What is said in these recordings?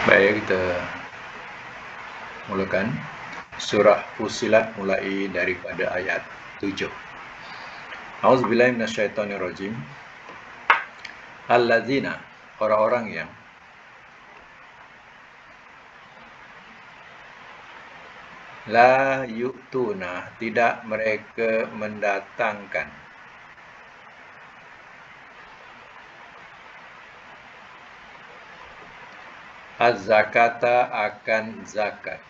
Baik, kita mulakan surah Fussilat mulai daripada ayat 7. A'udzubillahi minasyaitonirrajim. Allazina, orang-orang yang la yu'tuna, tidak mereka mendatangkan az-zakata, akan zakat.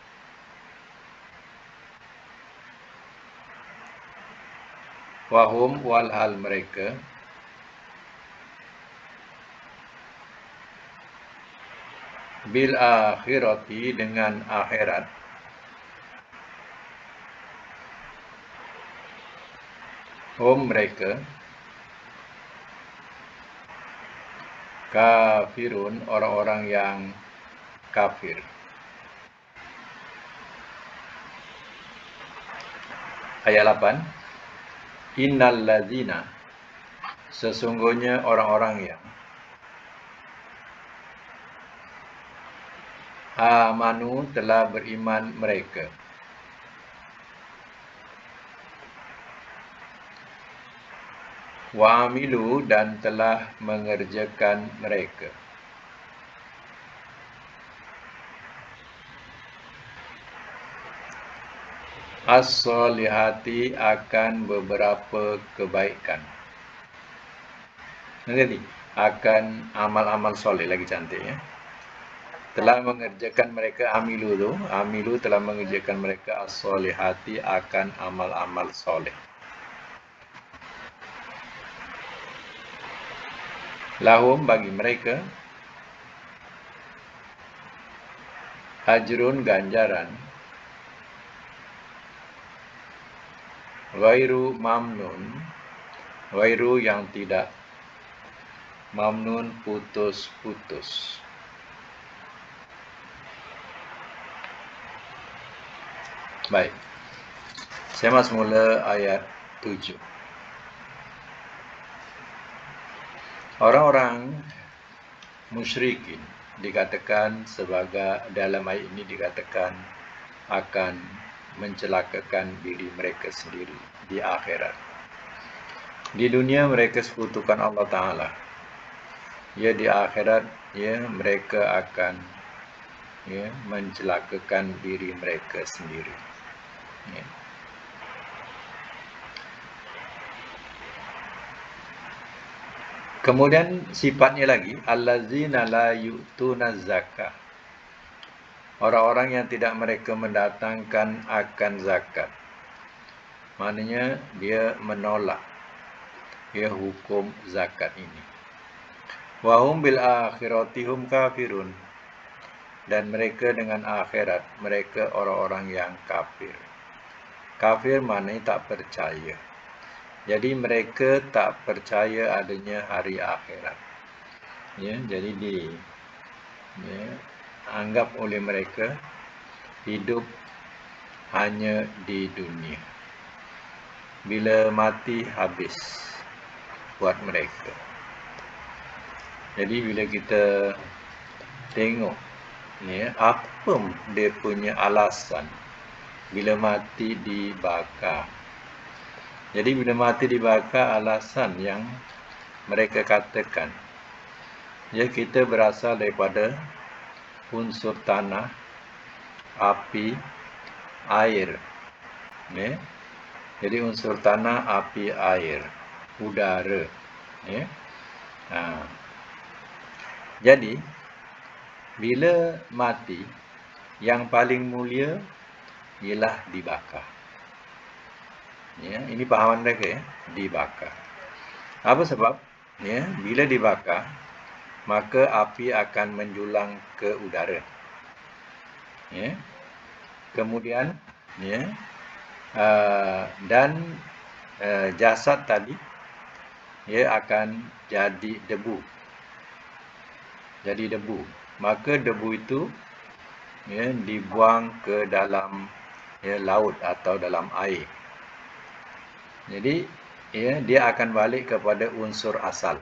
Wahum, walhal mereka bil akhirati, dengan akhirat, hum, mereka kafirun, orang-orang yang kafir. Ayat 8. Innal ladzina, sesungguhnya orang-orang yang amanu, telah beriman mereka, wa amilu, dan telah mengerjakan mereka, as-solihati, akan beberapa kebaikan. Nanti akan amal-amal soleh, lagi cantik ya. Telah mengerjakan mereka, amilu telah mengerjakan mereka, as-solihati, akan amal-amal soleh. Lahum, bagi mereka, ajrun, ganjaran, ghairu mamnun, ghairu, yang tidak, mamnun, putus-putus. Baik, saya masuk mula ayat 7. Orang-orang musyrikin dikatakan sebagai, dalam ayat ini dikatakan akan mencelakakan diri mereka sendiri di akhirat. Di dunia mereka sekutukan Allah Ta'ala. Ya, di akhirat ya mereka akan ya mencelakakan diri mereka sendiri. Ya. Kemudian sifatnya lagi, allazina la yu'tuna zakah, orang-orang yang tidak mereka mendatangkan akan zakat. Maknanya dia menolak ya hukum zakat ini. Wahum bil akhirati hum kafirun, dan mereka dengan akhirat mereka orang-orang yang kafir. Kafir maknanya tak percaya. Jadi mereka tak percaya adanya hari akhirat. Ya, jadi anggap oleh mereka hidup hanya di dunia. Bila mati, habis buat mereka. Jadi bila kita tengok ya, apa dia punya alasan bila mati dibakar. Jadi bila mati dibakar, alasan yang mereka katakan, ya, kita berasal daripada unsur tanah, api, air. Ya. Jadi unsur tanah, api, air, udara. Ya. Jadi bila mati, yang paling mulia ialah dibakar. Ya, ini pahaman mereka ya, dibakar. Apa sebab? Ya, bila dibakar, maka api akan menjulang ke udara. Ya. Kemudian ya, dan jasad tadi ia akan jadi debu. Jadi debu. Maka debu itu ya dibuang ke dalam ya laut atau dalam air. Jadi ya dia akan balik kepada unsur asal.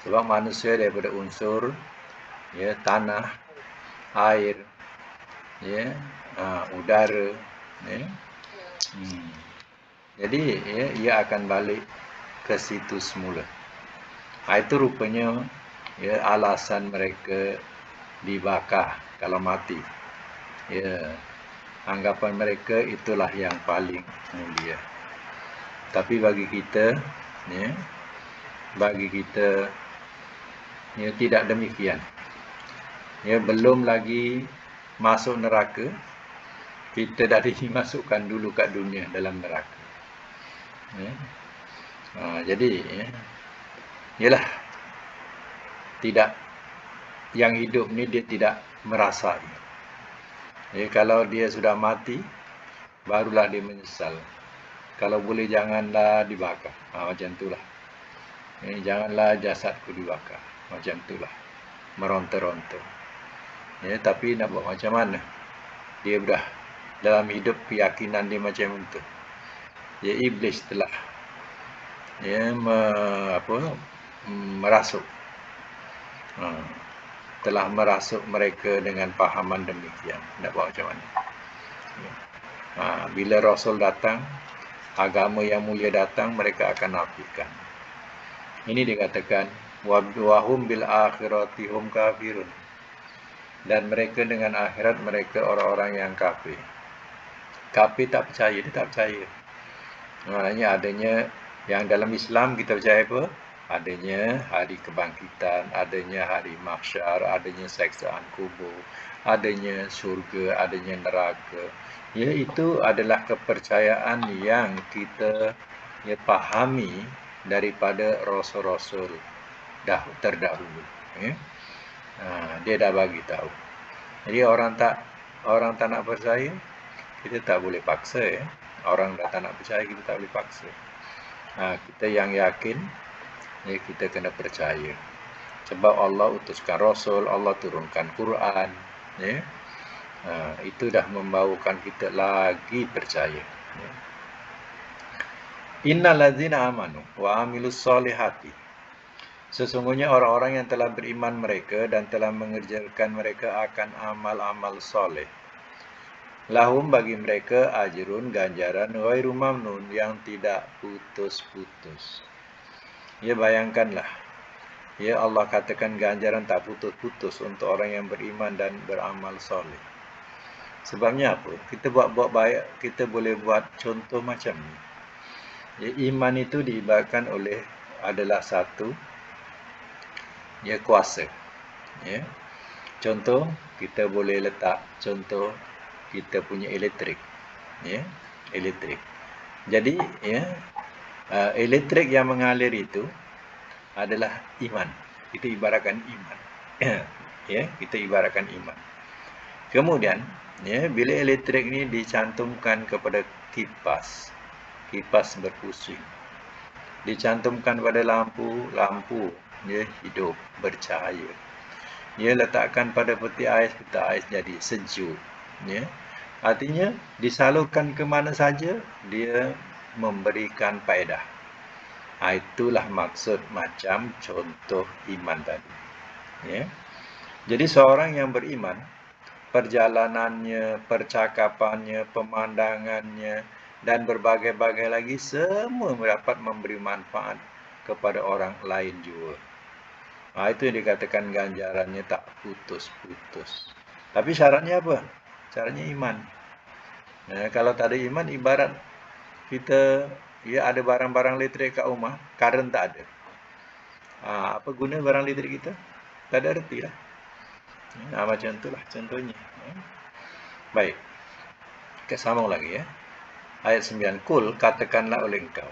Sebab manusia daripada unsur ya tanah, air, ya, udara, ya. Jadi ya, ia akan balik ke situ semula. Itu rupanya ya alasan mereka dibakar kalau mati. Ya, anggapan mereka itulah yang paling mulia. Tapi bagi kita, ya, ya tidak demikian. Ya, belum lagi masuk neraka, kita dah dimasukkan dulu kat dunia dalam neraka. Ya. Jadi, ya, yalah, tidak, yang hidup ni dia tidak merasai. Ya, kalau dia sudah mati, barulah dia menyesal. Kalau boleh janganlah dibakar. Macam itulah. Janganlah jasadku dibakar. Macam itulah. Meronta-ronta. Ya, tapi nak buat macam mana? Dia dah dalam hidup keyakinan dia macam itu. Ya, iblis telah merasuk. Telah merasuk mereka dengan pahaman demikian. Nak buat macam mana? Bila Rasul datang, agama yang mulia datang, mereka akan nafikan. Ini dikatakan wahum bil akhirati hum kafirun. Dan mereka dengan akhirat, mereka orang-orang yang kafir. Kafir tak percaya, dia tak percaya. Maknanya adanya yang dalam Islam kita percaya apa? Adanya hari kebangkitan, adanya hari mahsyar, adanya siksaan kubur, adanya syurga, adanya neraka. Ya, itu adalah kepercayaan yang kita pahami daripada rasul-rasul terdahulu. Ya. Dia dah bagi tahu. Jadi orang tak nak percaya, kita tak boleh paksa. Ya. Orang dah tak nak percaya, kita tak boleh paksa. Kita yang yakin, ya, kita kena percaya. Sebab Allah utuskan Rasul, Allah turunkan Quran. Ya. Itu dah membawakan kita lagi percaya. Ya. Innal ladzina amanu wa amilus solihati. Sesungguhnya orang-orang yang telah beriman mereka dan telah mengerjakan mereka akan amal-amal soleh. Lahum bagi mereka ajrun ganjaran ghairu mamnun yang tidak putus-putus. Ya, bayangkanlah. Ya, Allah katakan ganjaran tak putus-putus untuk orang yang beriman dan beramal soleh. Sebabnya apa? Kita buat baik, kita boleh buat contoh macam ni. Ya, iman itu diibaratkan adalah satu kuasa. Ya. Contoh, kita boleh letak contoh kita punya elektrik. Ya, elektrik. Jadi, ya, elektrik yang mengalir itu adalah iman. Kita ibaratkan iman. Ya, kita ibaratkan iman. Kemudian, ya, bila elektrik ni dicantumkan kepada kipas berpusing. Dicantumkan pada lampu ya hidup, bercahaya. Ya, letakkan pada peti ais jadi sejuk. Ya. Artinya disalurkan ke mana saja, dia memberikan faedah. Itulah maksud macam contoh iman tadi. Ya. Jadi seorang yang beriman, perjalanannya, percakapannya, pemandangannya, dan berbagai-bagai lagi semua dapat memberi manfaat kepada orang lain juga. Itu yang dikatakan ganjarannya tak putus-putus. Tapi syaratnya apa? Syaratnya iman. Kalau tak ada iman, ibarat kita ada barang-barang elektrik kat rumah, karen tak ada. Apa guna barang elektrik kita? Tak ada erti lah. Macam itulah contohnya. Baik. Kita sambung lagi ya. Ayat 9. Kul, katakanlah oleh engkau.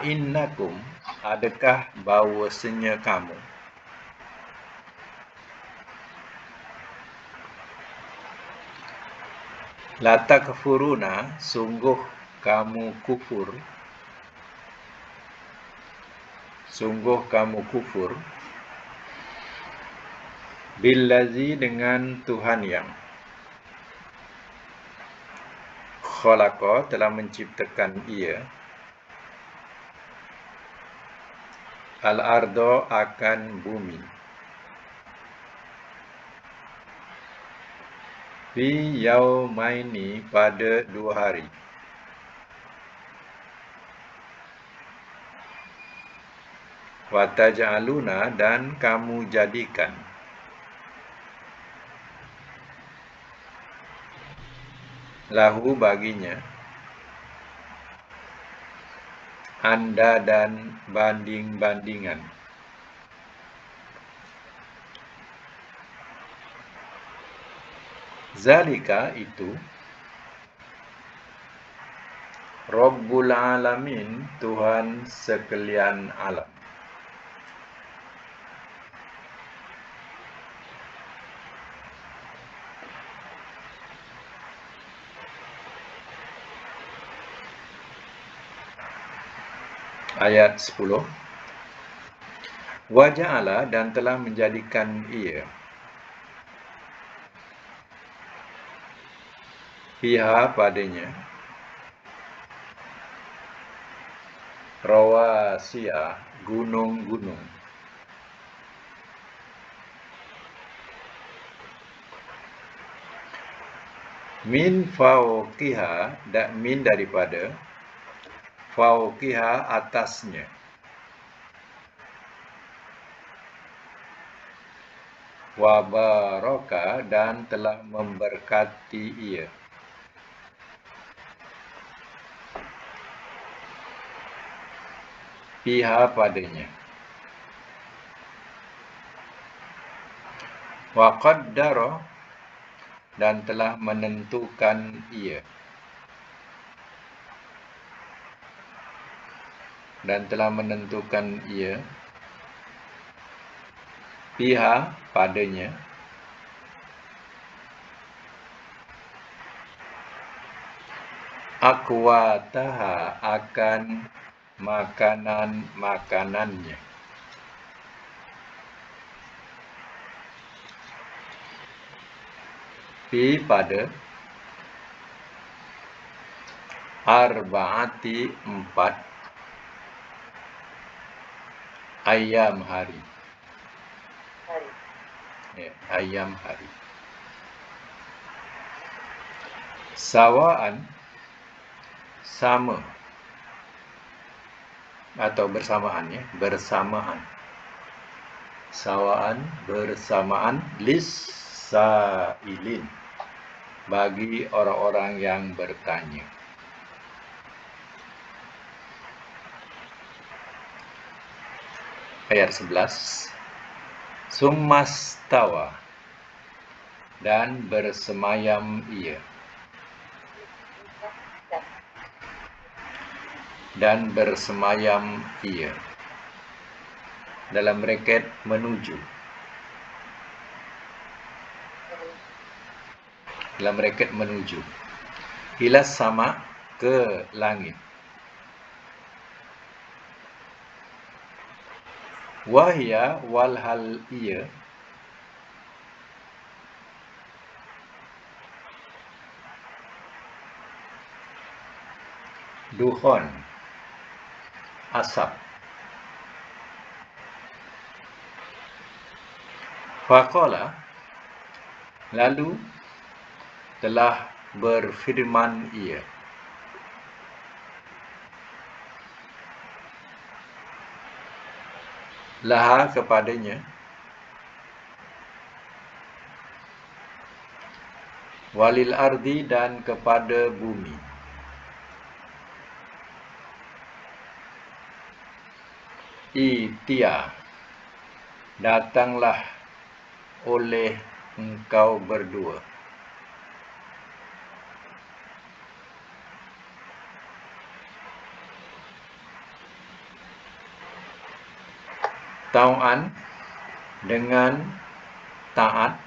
Innakum, adakah bahawasanya kamu la takfuruna, sungguh kamu kufur billazi, dengan Tuhan yang khalaqa, telah menciptakan ia, Al-ardo akan bumi. Fi yaumaini pada 2 hari. Wa taj'aluna dan kamu jadikan. Lahu baginya. Anda dan banding-bandingan. Zalika itu Rabbul Alamin, Tuhan sekalian alam. Ayat 10. Wa ja'ala dan telah menjadikan ia. Fiha padanya. Rawasiya, gunung-gunung. Min fauqiha, min daripada fauqiha atasnya. Wa baraka dan telah memberkati ia. Fiha padanya. Wa qaddara dan telah menentukan ia. Dan telah menentukan ia. Fiha padanya. Aqwataha akan makanan-makanannya. Fi pada arba'ati 4 ayam hari. Ayam hari. Sawaan sama atau bersamaan ya, bersamaan. Sawaan bersamaan lis-sa'ilin bagi orang-orang yang bertanya. Ayat 11. Summastawa dan bersemayam ia. Dan bersemayam ia. Dalam bracket menuju. Dalam bracket menuju. Ilas sama ke langit. Wahya walhal ia. Dukhon, asap. Faqala, lalu telah berfirman ia. Laha kepadanya. Walil ardi dan kepada bumi. Itia, datanglah oleh engkau berdua. Tau'an dengan taat.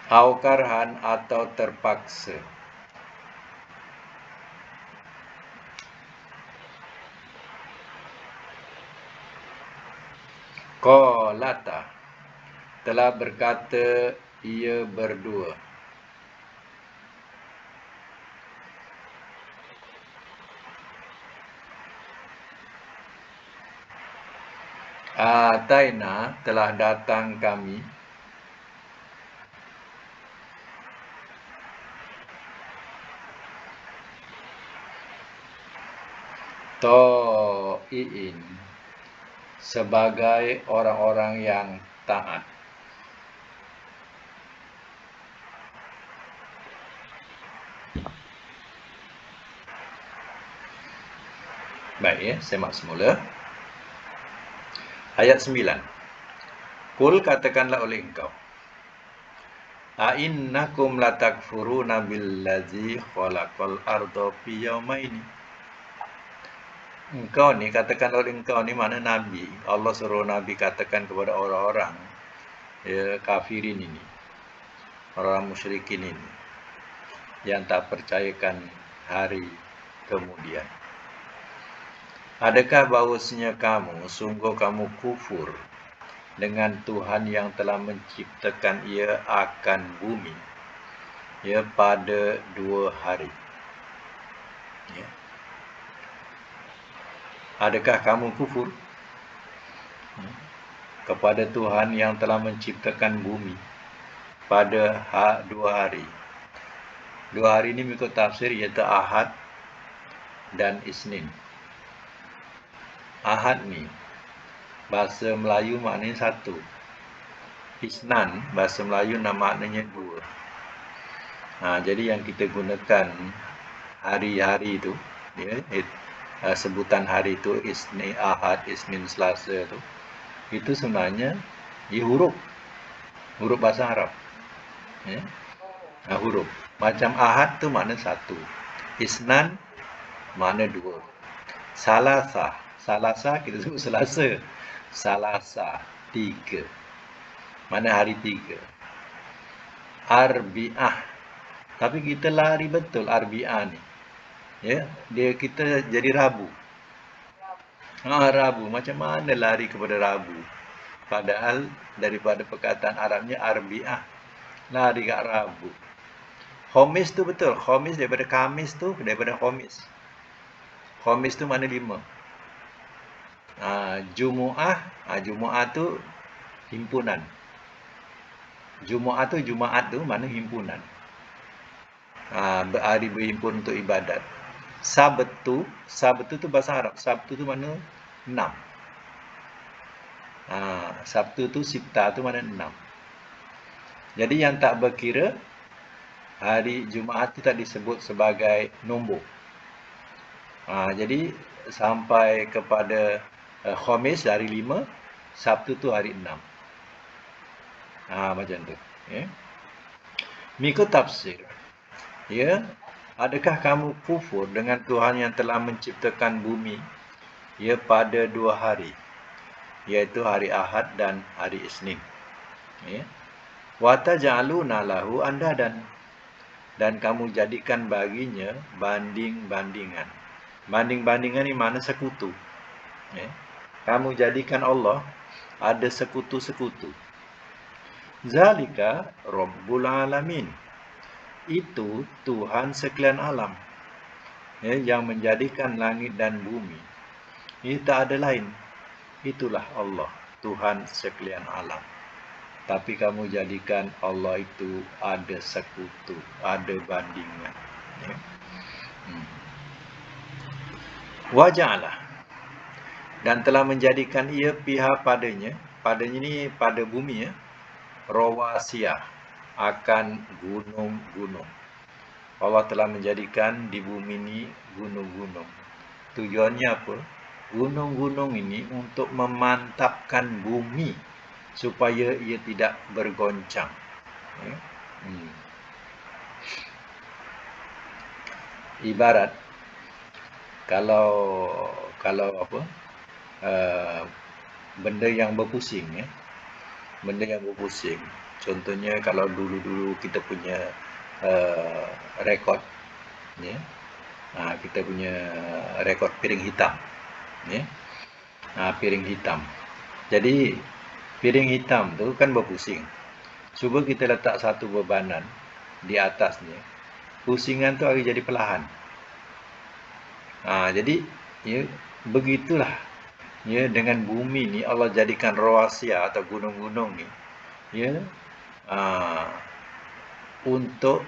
Au karhan atau terpaksa. Qalata, telah berkata ia berdua. Ataina telah datang kami. To'iin sebagai orang-orang yang taat. Baik ya, semak semula. Ayat 9. Kul katakanlah oleh engkau. A'innakum latakfuruna billazi khalaqal arda fi yaumaini. Engkau ni, katakan oleh engkau ni mana Nabi. Allah suruh Nabi katakan kepada orang-orang kafirin ini, orang musyrikin ini, yang tak percayakan hari kemudian. Adakah bahawasanya kamu, sungguh kamu kufur dengan Tuhan yang telah menciptakan ia akan bumi pada 2 hari. Ya. Adakah kamu kufur kepada Tuhan yang telah menciptakan bumi pada 2 hari? 2 hari ini mengikut tafsir iaitu Ahad dan Isnin. Ahad ni bahasa Melayu maknanya 1. Isnan bahasa Melayu maknanya 2. Jadi yang kita gunakan hari-hari itu, sebutan hari itu Isnin, Ahad, Isnin, Selasa itu sebenarnya huruf bahasa Arab. Huruf. Macam Ahad tu makna 1, Isnan makna 2, Salasa kita sebut Selasa, Salasa 3, mana hari 3. Arbi'ah, tapi kita lari betul Arbi'ah ni. Dia kita jadi Rabu. Rabu, macam mana lari kepada Rabu? Padahal daripada perkataan Arabnya Arbi'ah, lari kat Rabu. Khamis tu betul, Khamis daripada Kamis tu, daripada Khamis. Khamis tu mana 5. Jumu'ah tu himpunan. Jumaat tu mana himpunan. Hari berhimpun untuk ibadat. Sabtu tu bahasa Arab. Sabtu tu mana 6. Sabtu tu Sibta tu mana 6. Jadi yang tak berkira, hari Jumaat tu tak disebut sebagai nombor. Jadi sampai kepada Khamis hari 5, Sabtu tu hari 6. Macam tu. Mengikut tafsir, adakah kamu kufur dengan Tuhan yang telah menciptakan bumi pada 2 hari, iaitu hari Ahad dan hari Isnin. Wa taj'aluna lahu andadan, dan kamu jadikan baginya banding-bandingan. Banding-bandingan ni mana sekutu. Kamu jadikan Allah ada sekutu-sekutu. Zalika Rabbul Alamin, itu Tuhan sekalian alam, yang menjadikan langit dan bumi. Ini tak ada lain, itulah Allah, Tuhan sekalian alam. Tapi kamu jadikan Allah itu ada sekutu, ada bandingan. Waja'alah, dan telah menjadikan ia pihak padanya ni pada bumi, rawasiyah, akan gunung-gunung. Allah telah menjadikan di bumi ini gunung-gunung. Tujuannya apa? Gunung-gunung ini untuk memantapkan bumi supaya ia tidak bergoncang. Ibarat kalau apa? Benda yang berpusing, benda yang berpusing. Contohnya kalau dulu-dulu kita punya rekod, kita punya rekod piring hitam, piring hitam. Jadi piring hitam tu kan berpusing. Cuba kita letak satu bebanan di atasnya, pusingan tu akan jadi perlahan. Jadi begitulah ya, dengan bumi ni Allah jadikan rawasia atau gunung-gunung ni, ya, untuk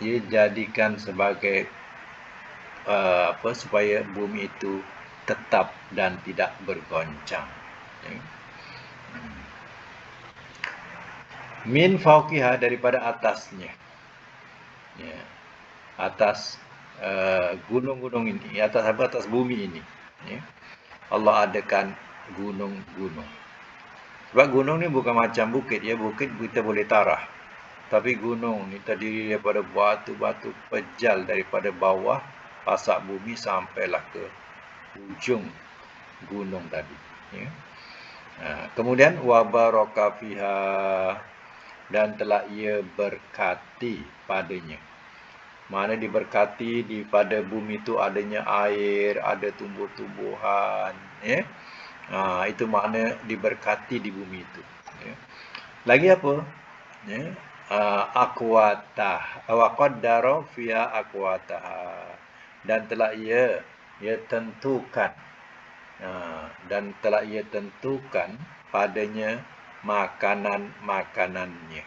ya jadikan sebagai supaya bumi itu tetap dan tidak bergoncang. Ya. Min fauqiha, daripada atasnya. Ya. Atas gunung-gunung ini, atas apa? Atas bumi ini. Ya. Allah adakan gunung-gunung. Sebab gunung ni bukan macam bukit, ya. Bukit kita boleh tarah. Tapi gunung ni terdiri daripada batu-batu pejal daripada bawah pasak bumi sampailah ke ujung gunung tadi. Ya. Kemudian wabaraka fiha, dan telah ia berkati padanya. Mana diberkati di pada bumi itu adanya air, ada tumbuh-tumbuhan, ya. Itu makna diberkati di bumi itu. Ya. Lagi apa? Ya. Aqwatah wa qaddara fiha aqwataha, dan telah ia tentukan, dan telah ia tentukan padanya makanan-makanannya.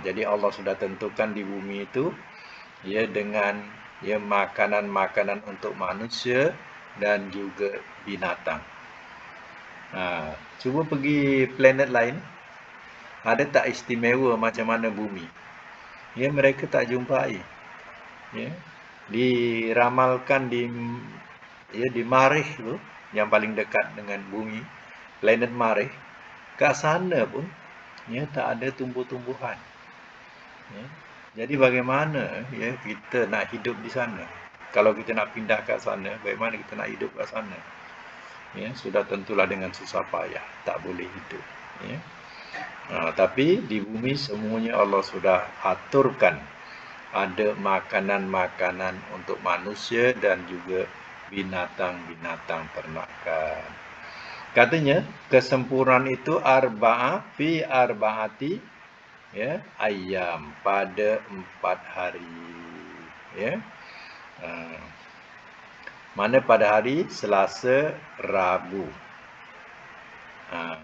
Jadi Allah sudah tentukan di bumi itu ya dengan ya makanan-makanan untuk manusia dan juga binatang. Cuba pergi planet lain, ada tak istimewa macam mana bumi? Ya, mereka tak jumpai. Ya, diramalkan di Marikh tu, yang paling dekat dengan bumi, planet Marikh, kat sana pun ya tak ada tumbuh-tumbuhan. Ya. Jadi bagaimana ya kita nak hidup di sana? Kalau kita nak pindah ke sana, bagaimana kita nak hidup kat sana? Ya, sudah tentulah dengan susah payah, tak boleh hidup. Ya. Tapi di bumi semuanya Allah sudah aturkan, ada makanan-makanan untuk manusia dan juga binatang-binatang ternakan. Katanya kesempurnaan itu fi arba'ati ya ayam, pada 4 hari. Ya. Mana pada hari Selasa, Rabu.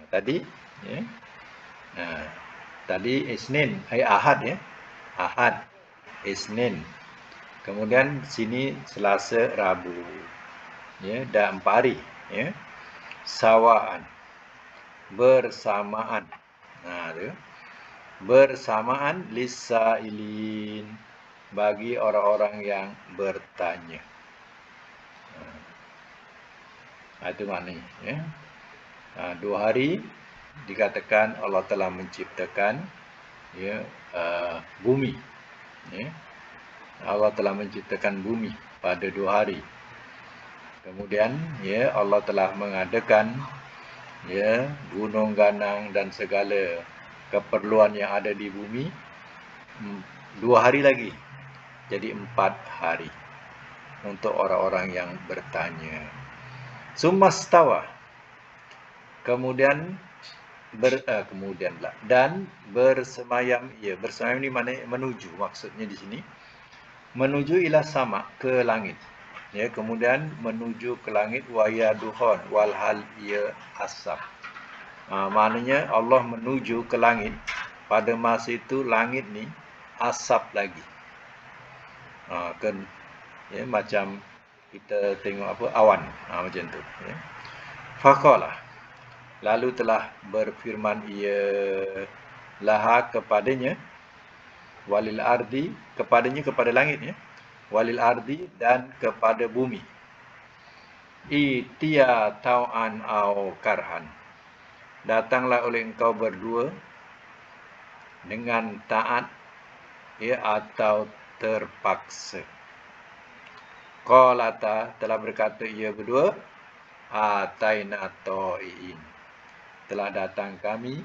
Tadi ya. Tadi Isnin, Ahad ya. Ahad, Isnin. Kemudian sini Selasa, Rabu. Ya, dah 4 hari, ya. Sawaan, bersamaan. Tu. Bersamaan lisailin, bagi orang-orang yang bertanya. Itu maknanya, ya. 2 hari dikatakan Allah telah menciptakan ya bumi. Ya. Allah telah menciptakan bumi pada 2 hari. Kemudian ya Allah telah mengadakan ya gunung ganang dan segala keperluan yang ada di bumi 2 hari lagi. Jadi 4 hari untuk orang-orang yang bertanya. Sumastawa, kemudian dan bersemayam. Ya, bersemayam ni mana menuju, maksudnya di sini menuju ila sama, ke langit. Ya, kemudian menuju ke langit waya duhon walhal ia asap. Maknanya Allah menuju ke langit pada masa itu langit ni asap lagi. Ya, macam kita tengok apa awan, macam tu. Ya. Faqala, lalu telah berfirman ia laha kepadanya, walil ardi, kepadanya, kepada langit ya, walil ardi, dan kepada bumi, itiya tau'an au karhan, datanglah oleh engkau berdua dengan taat ya atau terpaksa. Qalata, telah berkata ia berdua, ataina ta'iin, telah datang kami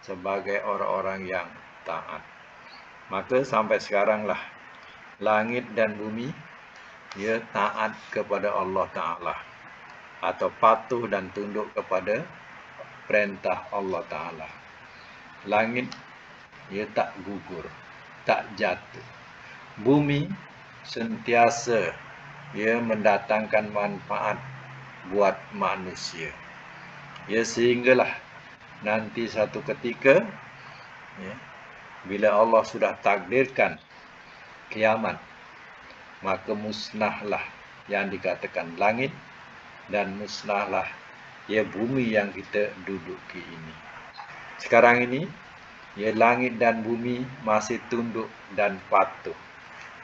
sebagai orang-orang yang taat. Maka sampai sekaranglah langit dan bumi ya taat kepada Allah Ta'ala, atau patuh dan tunduk kepada perintah Allah Ta'ala. Langit ia tak gugur, tak jatuh. Bumi sentiasa ia mendatangkan manfaat buat manusia. Ya, sehinggalah nanti satu ketika, ya, bila Allah sudah takdirkan kiamat, maka musnahlah yang dikatakan langit dan musnahlah ya bumi yang kita duduki ini. Sekarang ini, ya langit dan bumi masih tunduk dan patuh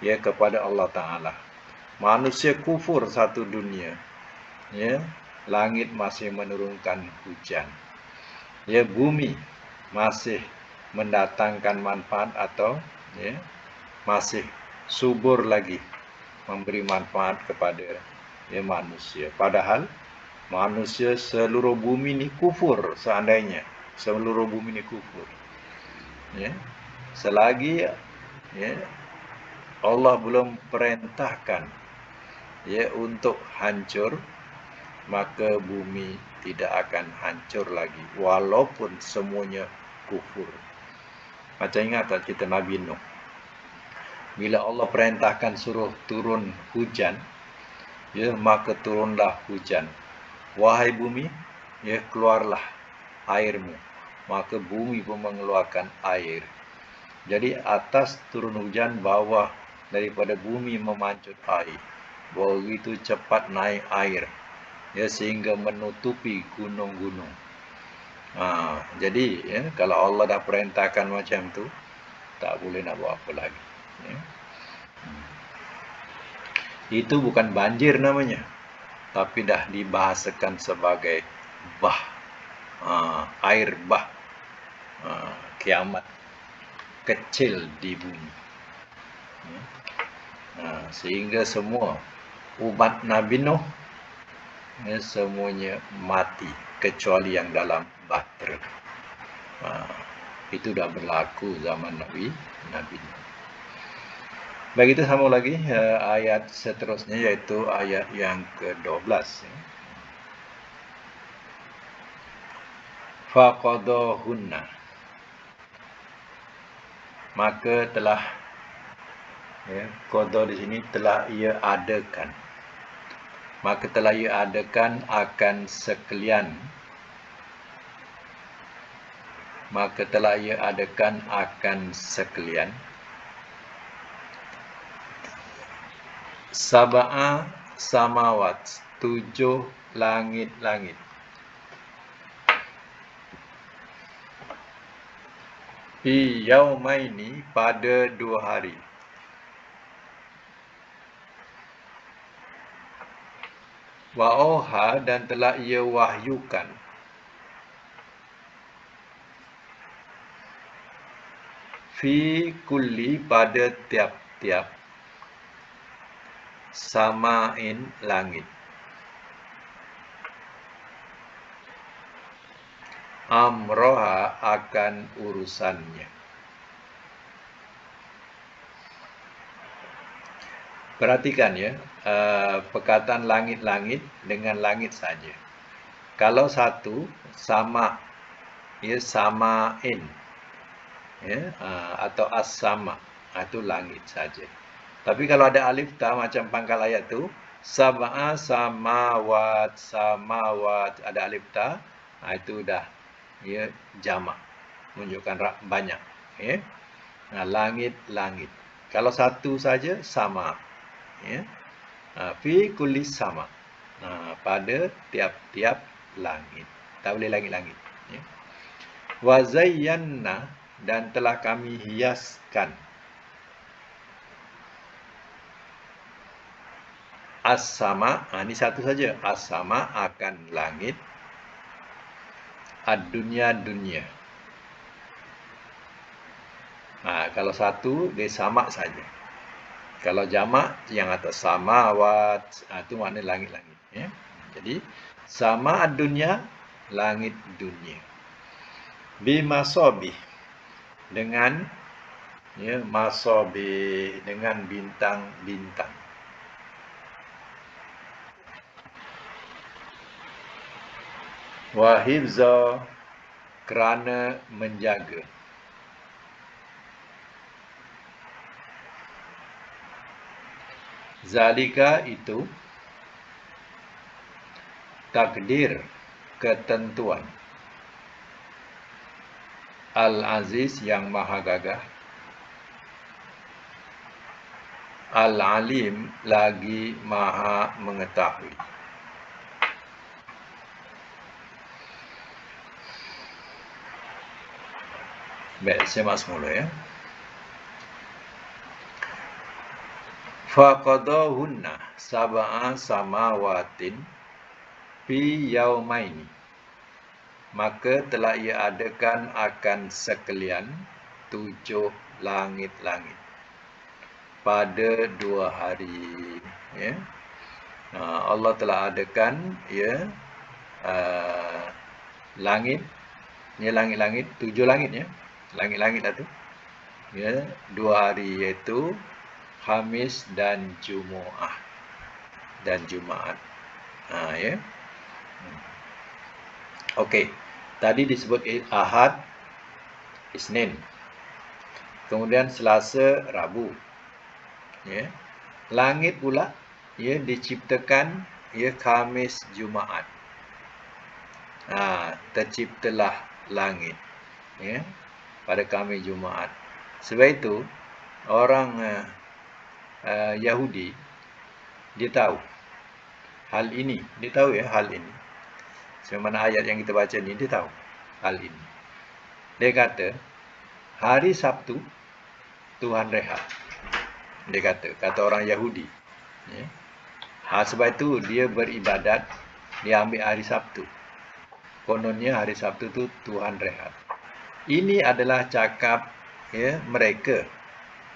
ya kepada Allah Ta'ala. Manusia kufur satu dunia, ya, langit masih menurunkan hujan, ya bumi masih mendatangkan manfaat atau ya masih subur lagi memberi manfaat kepada ya manusia. Padahal manusia seluruh bumi ini kufur, seandainya seluruh bumi ini kufur, ya, selagi ya Allah belum perintahkan ya untuk hancur, maka bumi tidak akan hancur lagi walaupun semuanya kufur. Macam ingat tak cerita Nabi Nuh, bila Allah perintahkan suruh turun hujan, ya maka turunlah hujan. Wahai bumi, ya keluarlah airmu. Maka bumi pun mengeluarkan air. Jadi atas turun hujan, bawah daripada bumi memancut air. Begitu cepat naik air, ya sehingga menutupi gunung-gunung. Jadi ya, kalau Allah dah perintahkan macam tu, tak boleh nak buat apa lagi. Ya. Itu bukan banjir namanya, tapi dah dibahasakan sebagai bah, air bah, kiamat kecil di bumi. Sehingga semua umat Nabi Nuh ya, semuanya mati kecuali yang dalam bahtera. Itu dah berlaku zaman Nabi Nuh. Begitu sama lagi ayat seterusnya, yaitu ayat yang ke-12. Faqadahunna, maka telah, ya, qada di sini telah ia adakan. Maka telah ia adakan akan sekalian. Maka telah ia adakan akan sekalian sab'a samawat, 7 langit-langit. Fi yaumaini, pada 2 hari. Wa auha, dan telah ia wahyukan. Fi kulli, pada tiap-tiap sama'in, langit. Amroha, akan urusannya. Perhatikan ya, perkataan langit-langit dengan langit saja. Kalau satu sama, ya sama'in, ya, atau as-sama, itu langit saja. Tapi kalau ada alif ta macam pangkal ayat tu, sab'a samawat, samawat, ada alif ta, itu dah ya jamak, menunjukkan banyak, ya. Langit-langit. Kalau satu saja sama, ya. Fi kulli sama, pada tiap-tiap langit. Tak boleh langit-langit, ya. Wa zayyanna, dan telah kami hiaskan as-sama, ini satu saja, as-sama, akan langit, ad-dunya, dunia. Kalau satu dia sama saja. Kalau jamak yang atas samawat, itu makna langit-langit, ya. Jadi sama ad-dunya, langit dunia. Bimasobih, dengan ya masobih, dengan bintang-bintang. Wahibza, kerana menjaga. Zalika, itu takdir, ketentuan. Al-Aziz yang maha gagah. Al-Alim lagi maha mengetahui. Baik, simak semula ya. Faqadahunna sab'a samawatin fi yaumaini. Maka telah ia adakan akan sekalian 7 langit-langit pada 2 hari. Ya. Allah telah adakan ya langit, ya langit-langit, 7 langit ya. Langit-langit lah tu. Ya, 2 hari iaitu Khamis dan Jumaat. Ya. Okey. Tadi disebut Ahad, Isnin. Kemudian Selasa, Rabu. Ya. Langit pula ya diciptakan ya Khamis, Jumaat. Terciptalah langit ya pada Khamis, Jumaat. Sebab itu orang Yahudi dia tahu hal ini. Dia tahu ya hal ini. Semana ayat yang kita baca ni dia tahu hal ini. Dia kata hari Sabtu Tuhan rehat. Dia kata orang Yahudi. Ya. Sebab itu dia beribadat, dia ambil hari Sabtu. Kononnya hari Sabtu tu Tuhan rehat. Ini adalah cakap ya mereka.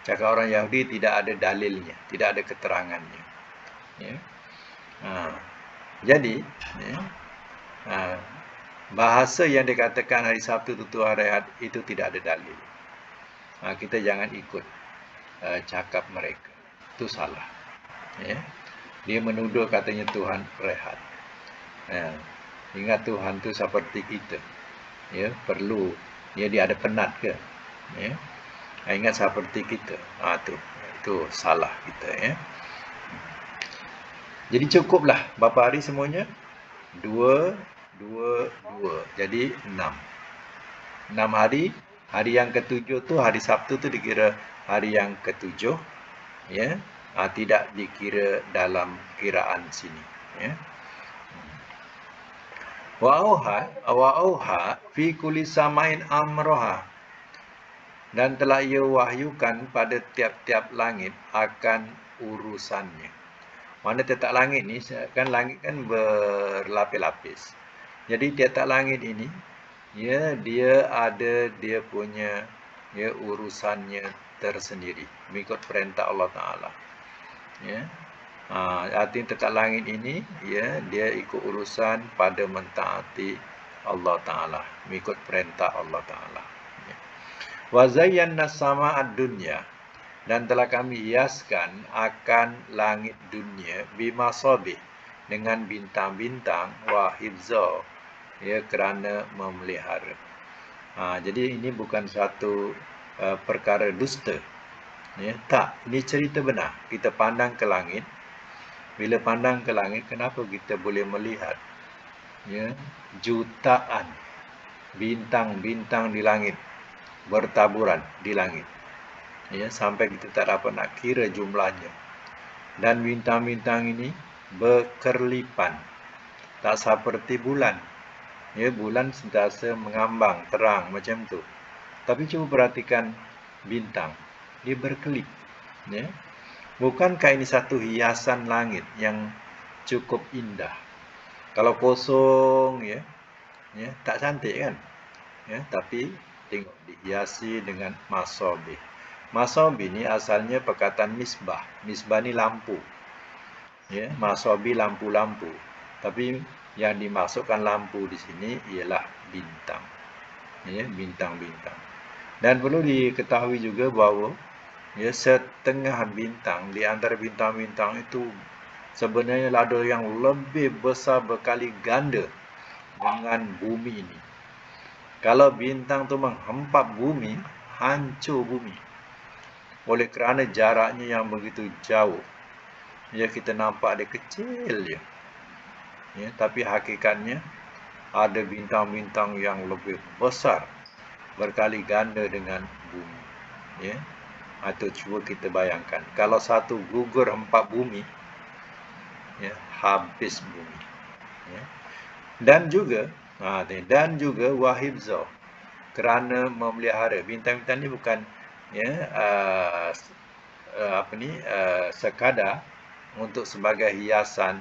Cakap orang Yahudi, tidak ada dalilnya, tidak ada keterangannya. Ya. Jadi ya, bahasa yang dikatakan hari Sabtu itu Tuhan rehat itu tidak ada dalil. Kita jangan ikut cakap mereka. Itu salah. Ya. Dia menuduh katanya Tuhan rehat. Ingat Tuhan itu seperti kita. Ya, perlu dia ada penat ke? Ya. Ingat seperti kita. Itu salah kita ya. Jadi cukuplah berapa hari semuanya? 2, 2, 2. Jadi 6. 6 hari. Hari yang ke-7 tu, hari Sabtu tu dikira hari yang ke-7. Ya. Tidak dikira dalam kiraan sini. Ya. Wa auha fi kulli samain amroha. Dan telah ia wahyukan pada tiap-tiap langit akan urusannya. Mana tiap-tiap langit ni, kan langit kan berlapis-lapis. Jadi tiap-tiap langit ini, ya dia ada dia punya ya urusannya tersendiri mengikut perintah Allah Taala. Ya. Artinya tiap-tiap langit ini, ya dia ikut urusan pada mentaati Allah Taala, mengikut perintah Allah Taala. Wa zayyana sama'ad dunya, dan telah kami hiaskan akan langit dunia bimasabih, dengan bintang-bintang, wa hifza, ya kerana memelihara. Jadi ini bukan satu perkara dusta. Ya, tak, ini cerita benar. Kita pandang ke langit. Bila pandang ke langit, kenapa kita boleh melihat ya jutaan bintang-bintang di langit bertaburan di langit. Ya, sampai kita tak dapat nak kira jumlahnya. Dan bintang-bintang ini berkerlipan. Tak seperti bulan. Ya, bulan sentiasa mengambang, terang macam tu. Tapi cuba perhatikan bintang. Dia berkelip. Ya. Bukankah ini satu hiasan langit yang cukup indah? Kalau kosong ya tak cantik kan? Ya, tapi tengok dihiasi dengan masabih. Masabih ni asalnya perkataan misbah. Misbah ni lampu. Ya, masabih lampu-lampu. Tapi yang dimasukkan lampu di sini ialah bintang. Ya, bintang-bintang. Dan perlu diketahui juga bahawa ya setengah bintang di antara bintang-bintang itu sebenarnya ada yang lebih besar berkali ganda dengan bumi ini. Kalau bintang tu menghempap bumi, hancur bumi. Oleh kerana jaraknya yang begitu jauh. Ya kita nampak dia kecil je. ya, tapi hakikatnya ada bintang-bintang yang lebih besar, berkali ganda dengan bumi, ya. Atau cuba kita bayangkan, kalau satu gugur 4 bumi, ya, habis bumi, ya. Dan juga wahibzah, kerana memelihara bintang-bintang ni bukan, ya, sekadar untuk sebagai hiasan,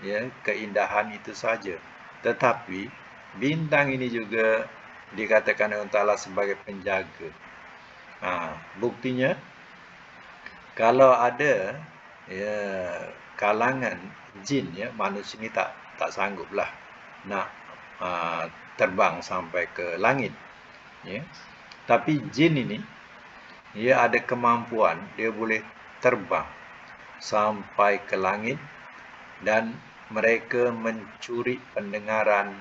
ya, keindahan itu saja, tetapi bintang ini juga dikatakan oleh Allah sebagai penjaga. Buktinya, kalau ada, ya, kalangan jin, ya, manusia ni tak sangguplah nak terbang sampai ke langit, ya. Tapi jin ini, dia ada kemampuan, dia boleh terbang sampai ke langit dan mereka mencuri pendengaran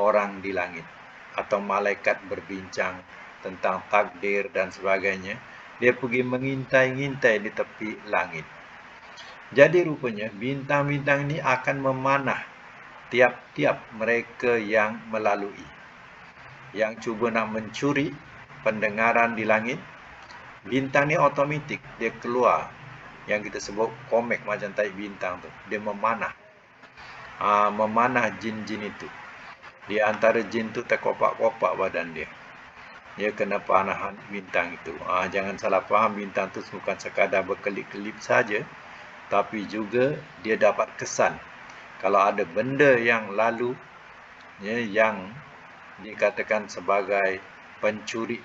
orang di langit, atau malaikat berbincang tentang takdir dan sebagainya. Dia pergi mengintai-ngintai di tepi langit. Jadi rupanya bintang-bintang ini akan memanah tiap-tiap mereka yang melalui, yang cuba nak mencuri pendengaran di langit. Bintang ni otomatik dia keluar, yang kita sebut komek macam tai bintang tu. Dia memanah jin-jin itu. Di antara jin tu terkopak-kopak badan dia. Dia kena panahan bintang itu. Jangan salah faham, bintang tu bukan sekadar berkelip-kelip saja, tapi juga dia dapat kesan. Kalau ada benda yang lalu, ya, yang dikatakan sebagai pencuri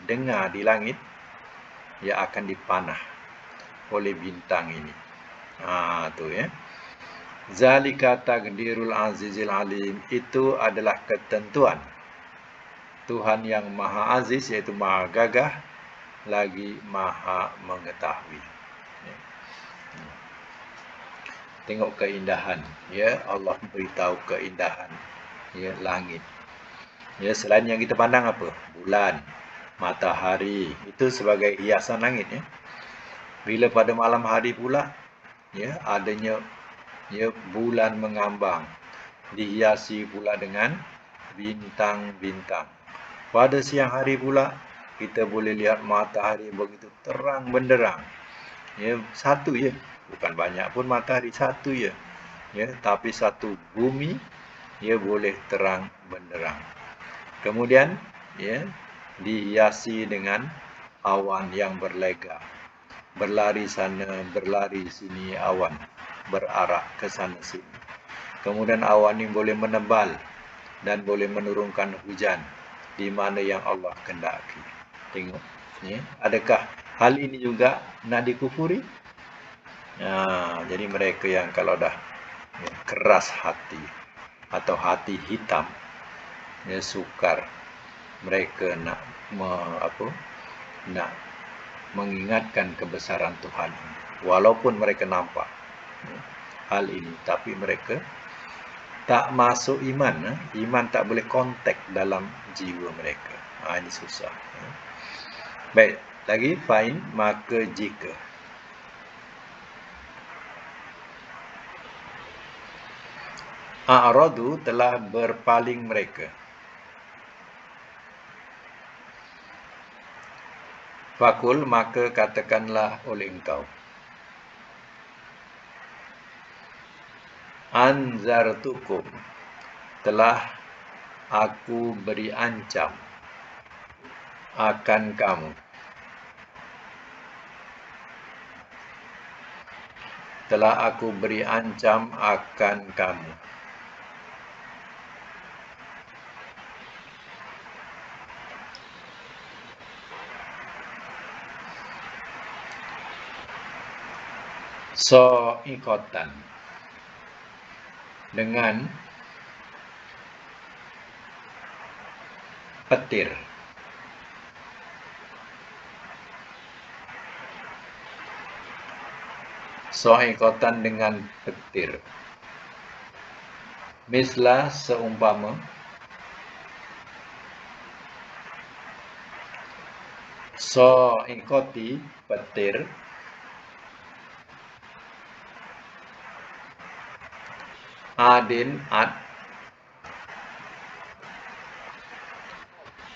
dengar di langit, ia akan dipanah oleh bintang ini. Tu, ya. Zalika takdirul azizil alim, itu adalah ketentuan Tuhan yang maha aziz, iaitu maha gagah, lagi maha mengetahui. Ya. Tengok keindahan, ya, Allah beritahu keindahan, ya, langit. Ya, selain yang kita pandang apa? Bulan, matahari, itu sebagai hiasan langit, ya. Bila pada malam hari pula, ya, adanya, ya, bulan mengambang, dihiasi pula dengan bintang-bintang. Pada siang hari pula, kita boleh lihat matahari begitu terang benderang. Ya, satu je, bukan banyak pun matahari, satu je. Ya, tapi satu bumi, ia boleh terang benderang. Kemudian, ya, dihiasi dengan awan yang berlega. Berlari sana, berlari sini awan, berarah ke sana sini. Kemudian awan ini boleh menebal dan boleh menurunkan hujan di mana yang Allah kehendaki. Tengok, ya. Adakah hal ini juga nak dikufuri? Jadi mereka yang kalau dah, ya, keras hati atau hati hitam, ya, sukar, mereka nak nak mengingatkan kebesaran Tuhan, walaupun mereka nampak, ya, hal ini, tapi mereka tak masuk iman. Iman tak boleh kontak dalam jiwa mereka. Ini susah. Baik, lagi fa'in, maka jika. A'radu, telah berpaling mereka. Fakul, maka katakanlah oleh engkau. Anzartukum, telah aku beri ancam akan kamu. Telah aku beri ancam akan kamu. So'ikotan, dengan petir. So'ikotan, dengan petir. Mislah, seumpama. So'ikoti, petir. Adin, Ad,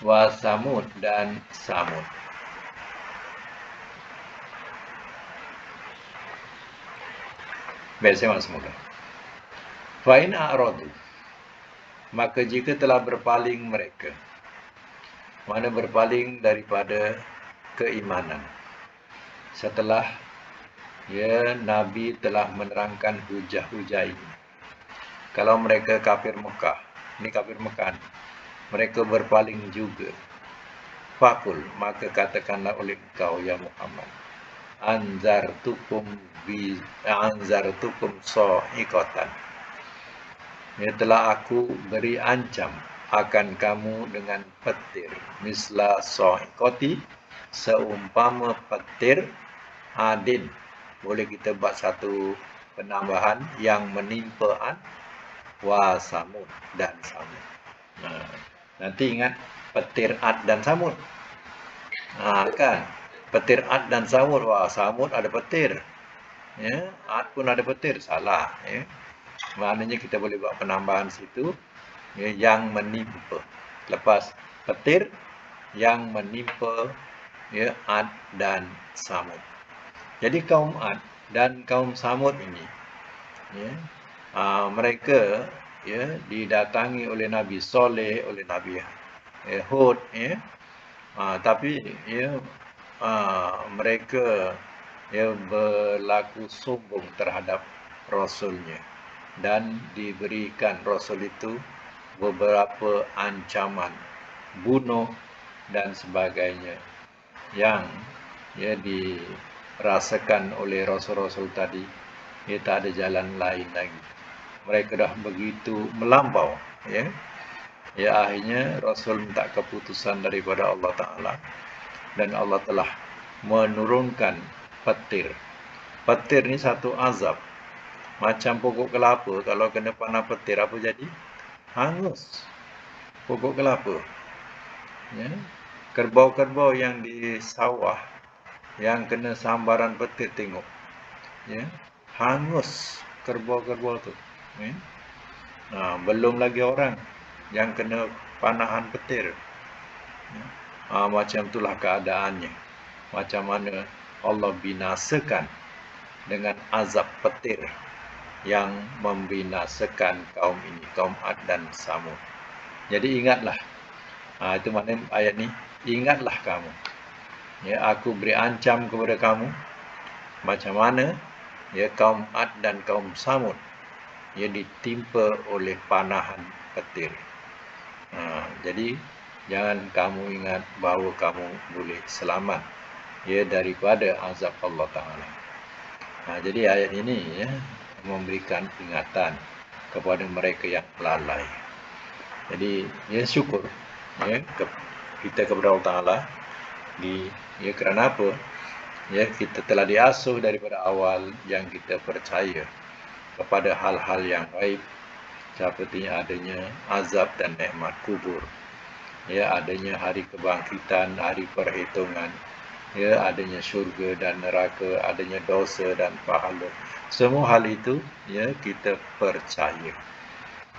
wa Samud dan Samud. Baik, saya semoga. Fa in a'radu, maka jika telah berpaling mereka, mana berpaling daripada keimanan setelah Nabi telah menerangkan hujah-hujah ini. Kalau mereka kafir Mekah, ini kafir Mekah, mereka berpaling juga. Fakul, maka katakanlah oleh engkau ya Muhammad, anzartukum sa'iqatan, telah aku beri ancam akan kamu dengan petir, misla sa'iqati, seumpama petir adin. Boleh kita buat satu penambahan yang menimpa Ad wa Samud dan Samud. Nanti ingat petir Ad dan Samud. Kan? Petir Ad dan Samud. Wah, Samud ada petir. Ad pun ada petir. Salah. Maknanya kita boleh buat penambahan situ. Yang menimpa. Lepas petir yang menimpa Ad dan Samud. Jadi kaum Ad dan kaum Samud ini, mereka didatangi oleh Nabi Soleh, oleh Nabi Hud, tapi mereka berlaku sombong terhadap Rasulnya dan diberikan Rasul itu beberapa ancaman bunuh dan sebagainya yang dirasakan oleh Rasul-Rasul tadi. Tak ada jalan lain lagi. Mereka dah begitu melampau. Akhirnya Rasul minta keputusan daripada Allah Ta'ala. Dan Allah telah menurunkan petir. Petir ni satu azab. Macam pokok kelapa. Kalau kena panah petir, apa jadi? Hangus pokok kelapa. Kerbau-kerbau yang di sawah yang kena sambaran petir, tengok. Hangus kerbau-kerbau tu. Belum lagi orang yang kena panahan petir. Macam itulah keadaannya. Macam mana Allah binasakan dengan azab petir yang membinasakan kaum ini, kaum Ad dan Samud. Jadi ingatlah. Itu maknanya ayat ni, ingatlah kamu. Aku beri ancam kepada kamu macam mana kaum Ad dan kaum Samud ditimpa oleh panahan petir. Jadi jangan kamu ingat bahawa kamu boleh selamat daripada azab Allah Ta'ala. Jadi ayat ini memberikan peringatan kepada mereka yang lalai. Jadi syukur kita kepada Allah Ta'ala kerana apa? Kita telah diasuh daripada awal yang kita percaya kepada hal-hal yang gaib, seperti adanya azab dan nikmat kubur, adanya hari kebangkitan, hari perhitungan, adanya syurga dan neraka, adanya dosa dan pahala. Semua hal itu kita percaya.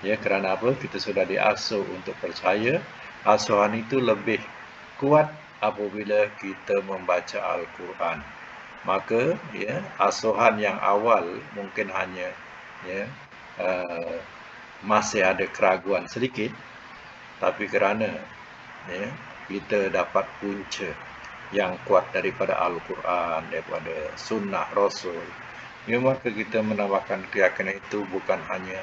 Kerana apa? Kita sudah diasuh untuk percaya. Asuhan itu lebih kuat apabila kita membaca Al-Quran. Maka asuhan yang awal mungkin hanya masih ada keraguan sedikit, tapi kerana kita dapat punca yang kuat daripada Al-Quran, daripada sunnah Rasul, maka kita menambahkan keyakinan itu bukan hanya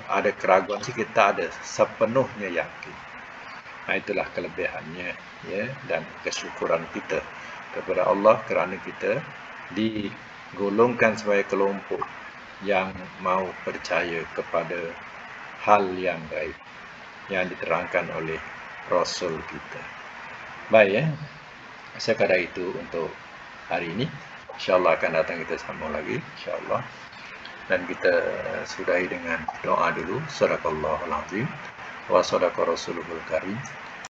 ada keraguan, kita ada sepenuhnya yakin. Itulah kelebihannya dan kesyukuran kita kepada Allah kerana kita digolongkan sebagai kelompok yang mau percaya kepada hal yang gaib yang diterangkan oleh Rasul kita. Baik, sekadar itu untuk hari ini. InsyaAllah akan datang kita sambung lagi, insyaAllah. Dan kita sudahi dengan doa dulu. Sadaqallahul azim wa sadaqa rasuluhul karim.